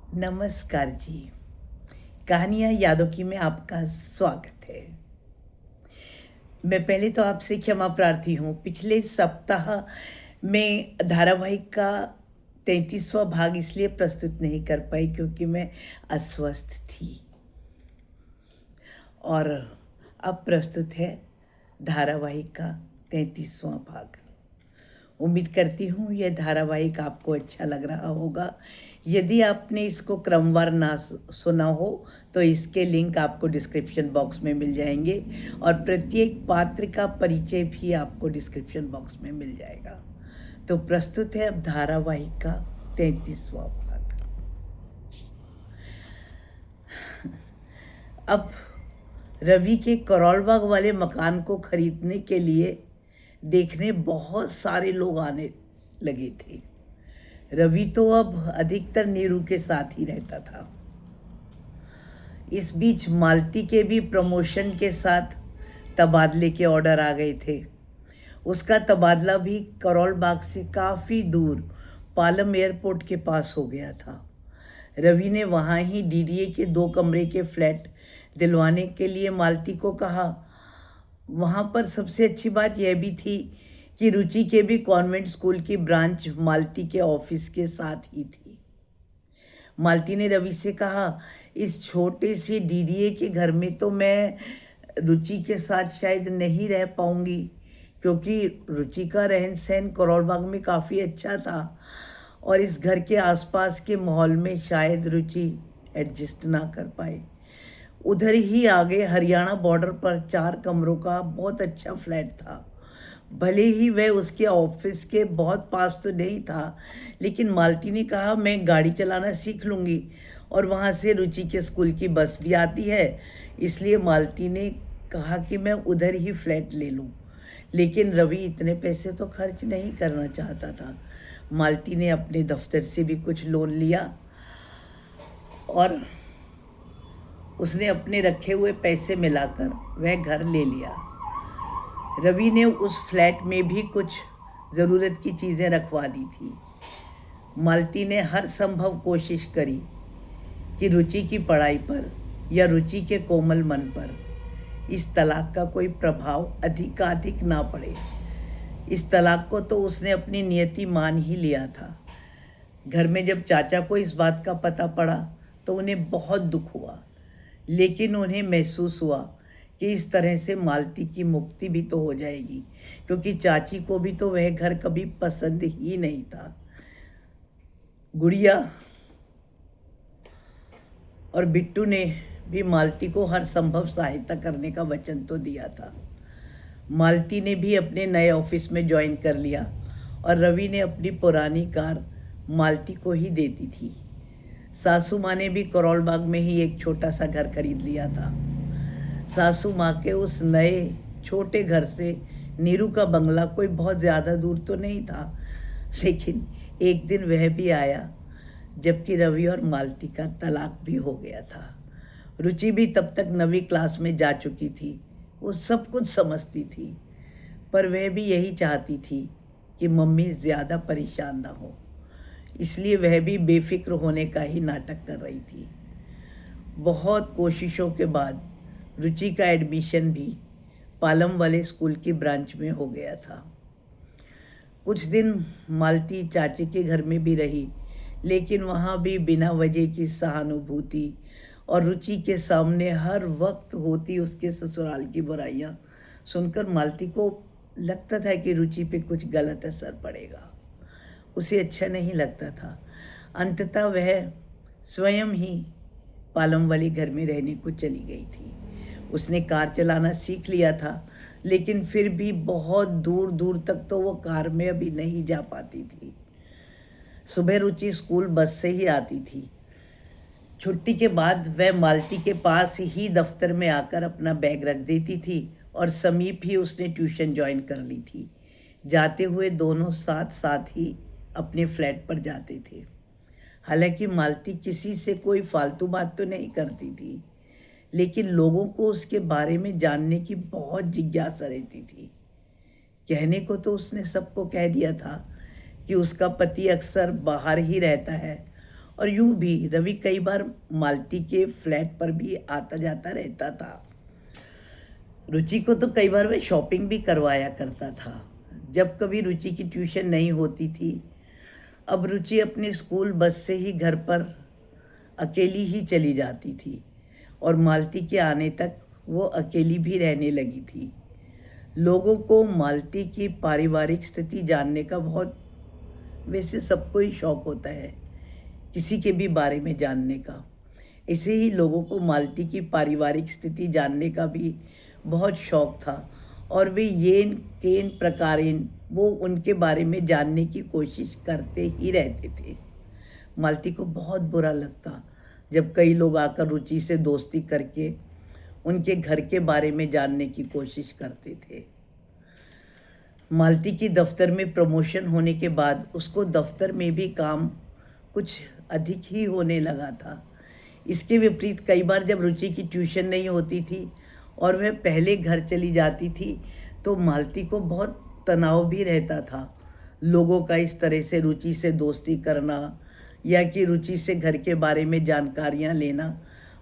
नमस्कार जी। कहानियाँ यादों की में आपका स्वागत है। मैं पहले तो आपसे क्षमा प्रार्थी हूँ। पिछले सप्ताह में धारावाहिक का 33वां भाग इसलिए प्रस्तुत नहीं कर पाई क्योंकि मैं अस्वस्थ थी। और अब प्रस्तुत है धारावाहिक का 33वां भाग। उम्मीद करती हूँ यह धारावाहिक आपको अच्छा लग रहा होगा। यदि आपने इसको क्रमवार ना सुना हो तो इसके लिंक आपको डिस्क्रिप्शन बॉक्स में मिल जाएंगे और प्रत्येक पात्र का परिचय भी आपको डिस्क्रिप्शन बॉक्स में मिल जाएगा। तो प्रस्तुत है अब धारावाहिक का 33वां भाग। अब रवि के करोलबाग वाले मकान को खरीदने के लिए देखने बहुत सारे लोग आने लगे थे। रवि तो अब अधिकतर नीरू के साथ ही रहता था। इस बीच मालती के भी प्रमोशन के साथ तबादले के ऑर्डर आ गए थे। उसका तबादला भी करोल बाग से काफ़ी दूर पालम एयरपोर्ट के पास हो गया था। रवि ने वहाँ ही डीडीए के 2 कमरे के फ्लैट दिलवाने के लिए मालती को कहा। वहाँ पर सबसे अच्छी बात यह भी थी कि रुचि के भी कॉन्वेंट स्कूल की ब्रांच मालती के ऑफिस के साथ ही थी। मालती ने रवि से कहा, इस छोटे से डीडीए के घर में तो मैं रुचि के साथ शायद नहीं रह पाऊंगी, क्योंकि रुचि का रहन सहन करोल बाग में काफ़ी अच्छा था और इस घर के आसपास के माहौल में शायद रुचि एडजस्ट ना कर पाए। उधर ही आगे हरियाणा बॉर्डर पर 4 कमरों का बहुत अच्छा फ्लैट था। भले ही वह उसके ऑफिस के बहुत पास तो नहीं था, लेकिन मालती ने कहा मैं गाड़ी चलाना सीख लूँगी और वहाँ से रुचि के स्कूल की बस भी आती है, इसलिए मालती ने कहा कि मैं उधर ही फ्लैट ले लूँ। लेकिन रवि इतने पैसे तो खर्च नहीं करना चाहता था। मालती ने अपने दफ्तर से भी कुछ लोन लिया और उसने अपने रखे हुए पैसे मिलाकर वह घर ले लिया। रवि ने उस फ्लैट में भी कुछ ज़रूरत की चीज़ें रखवा दी थी। मालती ने हर संभव कोशिश करी कि रुचि की पढ़ाई पर या रुचि के कोमल मन पर इस तलाक का कोई प्रभाव अधिकाधिक ना पड़े। इस तलाक को तो उसने अपनी नियति मान ही लिया था। घर में जब चाचा को इस बात का पता पड़ा तो उन्हें बहुत दुख हुआ, लेकिन उन्हें महसूस हुआ कि इस तरह से मालती की मुक्ति भी तो हो जाएगी, क्योंकि चाची को भी तो वह घर कभी पसंद ही नहीं था। गुड़िया और बिट्टू ने भी मालती को हर संभव सहायता करने का वचन तो दिया था। मालती ने भी अपने नए ऑफिस में ज्वाइन कर लिया और रवि ने अपनी पुरानी कार मालती को ही दे दी थी। सासू माँ ने भी करोल बाग में ही एक छोटा सा घर खरीद लिया था। सासू माँ के उस नए छोटे घर से नीरू का बंगला कोई बहुत ज़्यादा दूर तो नहीं था, लेकिन एक दिन वह भी आया जबकि रवि और मालती का तलाक भी हो गया था। रुचि भी तब तक 9वीं क्लास में जा चुकी थी। वो सब कुछ समझती थी, पर वह भी यही चाहती थी कि मम्मी ज़्यादा परेशान ना हो, इसलिए वह भी बेफिक्र होने का ही नाटक कर रही थी। बहुत कोशिशों के बाद रुचि का एडमिशन भी पालम वाले स्कूल की ब्रांच में हो गया था। कुछ दिन मालती चाची के घर में भी रही, लेकिन वहाँ भी बिना वजह की सहानुभूति और रुचि के सामने हर वक्त होती उसके ससुराल की बुराइयाँ सुनकर मालती को लगता था कि रुचि पे कुछ गलत असर पड़ेगा। उसे अच्छा नहीं लगता था। अंततः वह स्वयं ही पालम वाले घर में रहने को चली गई थी। उसने कार चलाना सीख लिया था, लेकिन फिर भी बहुत दूर दूर तक तो वो कार में अभी नहीं जा पाती थी। सुबह रुचि स्कूल बस से ही आती थी। छुट्टी के बाद वह मालती के पास ही दफ्तर में आकर अपना बैग रख देती थी और समीप ही उसने ट्यूशन ज्वाइन कर ली थी। जाते हुए दोनों साथ साथ ही अपने फ्लैट पर जाते थे। हालांकि मालती किसी से कोई फालतू बात तो नहीं करती थी, लेकिन लोगों को उसके बारे में जानने की बहुत जिज्ञासा रहती थी। कहने को तो उसने सबको कह दिया था कि उसका पति अक्सर बाहर ही रहता है और यूं भी रवि कई बार मालती के फ्लैट पर भी आता जाता रहता था। रुचि को तो कई बार वह शॉपिंग भी करवाया करता था। जब कभी रुचि की ट्यूशन नहीं होती थी, अब रुचि अपनी स्कूल बस से ही घर पर अकेली ही चली जाती थी और मालती के आने तक वो अकेली भी रहने लगी थी। लोगों को मालती की पारिवारिक स्थिति जानने का बहुत, वैसे सबको ही शौक होता है किसी के भी बारे में जानने का। ऐसे ही लोगों को मालती की पारिवारिक स्थिति जानने का भी बहुत शौक था और वे येन केन प्रकारेण वो उनके बारे में जानने की कोशिश करते ही रहते थे। मालती को बहुत बुरा लगता जब कई लोग आकर रुचि से दोस्ती करके उनके घर के बारे में जानने की कोशिश करते थे। मालती की दफ्तर में प्रमोशन होने के बाद उसको दफ्तर में भी काम कुछ अधिक ही होने लगा था। इसके विपरीत कई बार जब रुचि की ट्यूशन नहीं होती थी और वह पहले घर चली जाती थी तो मालती को बहुत तनाव भी रहता था। लोगों का इस तरह से रुचि से दोस्ती करना या कि रुचि से घर के बारे में जानकारियां लेना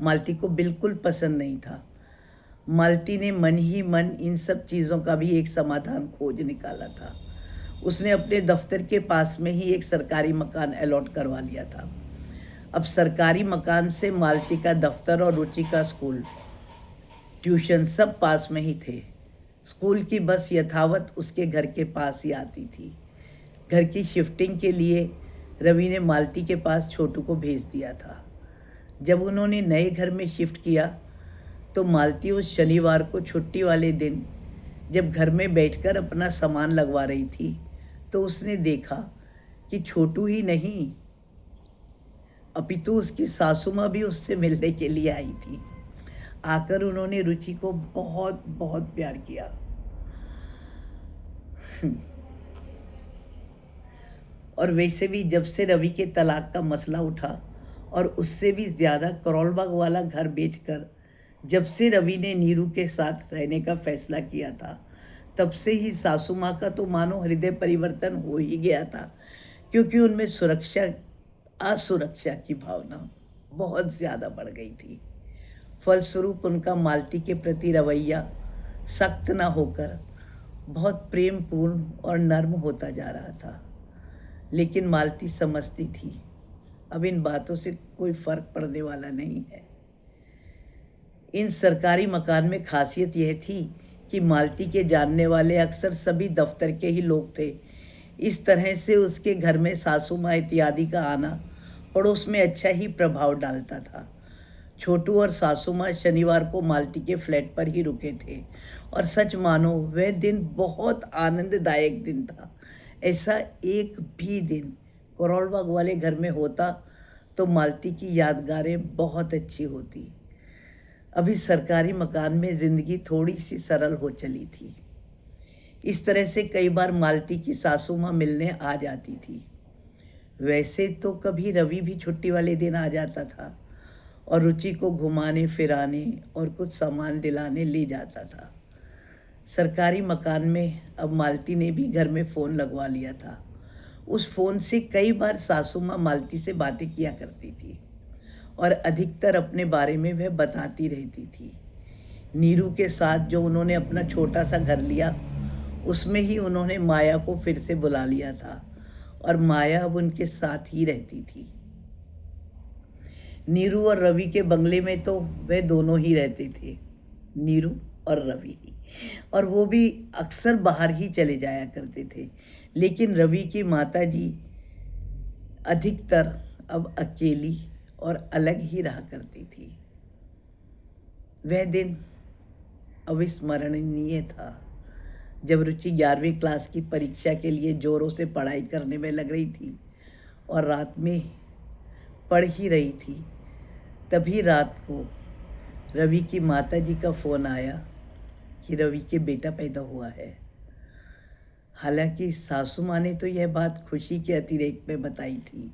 मालती को बिल्कुल पसंद नहीं था। मालती ने मन ही मन इन सब चीज़ों का भी एक समाधान खोज निकाला था। उसने अपने दफ्तर के पास में ही एक सरकारी मकान अलॉट करवा लिया था। अब सरकारी मकान से मालती का दफ्तर और रुचि का स्कूल, ट्यूशन सब पास में ही थे। स्कूल की बस यथावत उसके घर के पास ही आती थी। घर की शिफ्टिंग के लिए रवि ने मालती के पास छोटू को भेज दिया था। जब उन्होंने नए घर में शिफ्ट किया तो मालती उस शनिवार को छुट्टी वाले दिन जब घर में बैठकर अपना सामान लगवा रही थी तो उसने देखा कि छोटू ही नहीं अपितु उसकी सासू माँ भी उससे मिलने के लिए आई थी। आकर उन्होंने रुचि को बहुत बहुत प्यार किया। और वैसे भी जब से रवि के तलाक का मसला उठा और उससे भी ज़्यादा करोलबाग वाला घर बेचकर जब से रवि ने नीरू के साथ रहने का फैसला किया था, तब से ही सासू माँ का तो मानो हृदय परिवर्तन हो ही गया था, क्योंकि उनमें असुरक्षा की भावना बहुत ज़्यादा बढ़ गई थी। फलस्वरूप उनका मालती के प्रति रवैया सख्त न होकर बहुत प्रेमपूर्ण और नर्म होता जा रहा था। लेकिन मालती समझती थी अब इन बातों से कोई फर्क पड़ने वाला नहीं है। इन सरकारी मकान में खासियत यह थी कि मालती के जानने वाले अक्सर सभी दफ्तर के ही लोग थे। इस तरह से उसके घर में सासू माँ इत्यादि का आना पड़ोस में अच्छा ही प्रभाव डालता था। छोटू और सासू माँ शनिवार को मालती के फ्लैट पर ही रुके थे और सच मानो वह दिन बहुत आनंददायक दिन था। ऐसा एक भी दिन करोलबाग वाले घर में होता तो मालती की यादगारें बहुत अच्छी होती। अभी सरकारी मकान में ज़िंदगी थोड़ी सी सरल हो चली थी। इस तरह से कई बार मालती की सासू माँ मिलने आ जाती थी। वैसे तो कभी रवि भी छुट्टी वाले दिन आ जाता था और रुचि को घुमाने फिराने और कुछ सामान दिलाने ले जाता था। सरकारी मकान में अब मालती ने भी घर में फ़ोन लगवा लिया था। उस फ़ोन से कई बार सासू माँ मालती से बातें किया करती थी और अधिकतर अपने बारे में वह बताती रहती थी। नीरू के साथ जो उन्होंने अपना छोटा सा घर लिया उसमें ही उन्होंने माया को फिर से बुला लिया था और माया अब उनके साथ ही रहती थी। नीरू और रवि के बंगले में तो वे दोनों ही रहते थे, नीरू और रवि, और वो भी अक्सर बाहर ही चले जाया करते थे। लेकिन रवि की माता जी अधिकतर अब अकेली और अलग ही रहा करती थी। वह दिन अविस्मरणीय था जब रुचि 11वीं क्लास की परीक्षा के लिए जोरों से पढ़ाई करने में लग रही थी और रात में पढ़ ही रही थी। तभी रात को रवि की माताजी का फ़ोन आया कि रवि के बेटा पैदा हुआ है। हालांकि सासू माँ ने तो यह बात खुशी के अतिरेक में बताई थी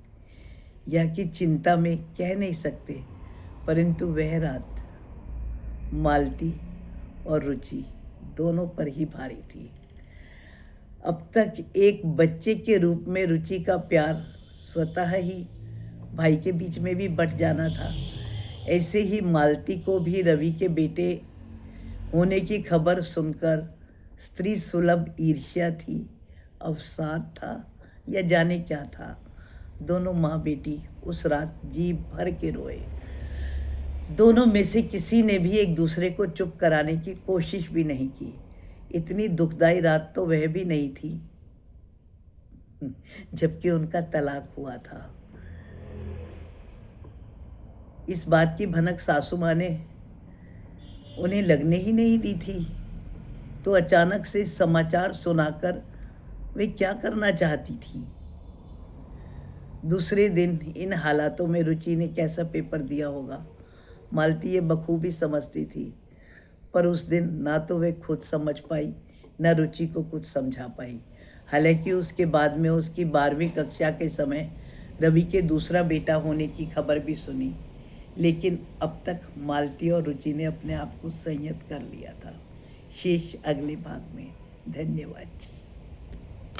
या कि चिंता में कह नहीं सकते, परंतु वह रात मालती और रुचि दोनों पर ही भारी थी। अब तक एक बच्चे के रूप में रुचि का प्यार स्वतः ही भाई के बीच में भी बट जाना था। ऐसे ही मालती को भी रवि के बेटे होने की खबर सुनकर स्त्री सुलभ ईर्ष्या थी, अवसाद था या जाने क्या था। दोनों माँ बेटी उस रात जी भर के रोए। दोनों में से किसी ने भी एक दूसरे को चुप कराने की कोशिश भी नहीं की। इतनी दुखदाई रात तो वह भी नहीं थी जबकि उनका तलाक हुआ था। इस बात की भनक सासू माँ ने उन्हें लगने ही नहीं दी थी, तो अचानक से समाचार सुनाकर वे क्या करना चाहती थी। दूसरे दिन इन हालातों में रुचि ने कैसा पेपर दिया होगा, मालती ये बखूबी समझती थी। पर उस दिन ना तो वे खुद समझ पाई, न रुचि को कुछ समझा पाई। हालांकि उसके बाद में उसकी 12वीं कक्षा के समय रवि के दूसरा बेटा होने की खबर भी सुनी, लेकिन अब तक मालती और रुचि ने अपने आप को संयत कर लिया था। शेष अगले भाग में। धन्यवाद।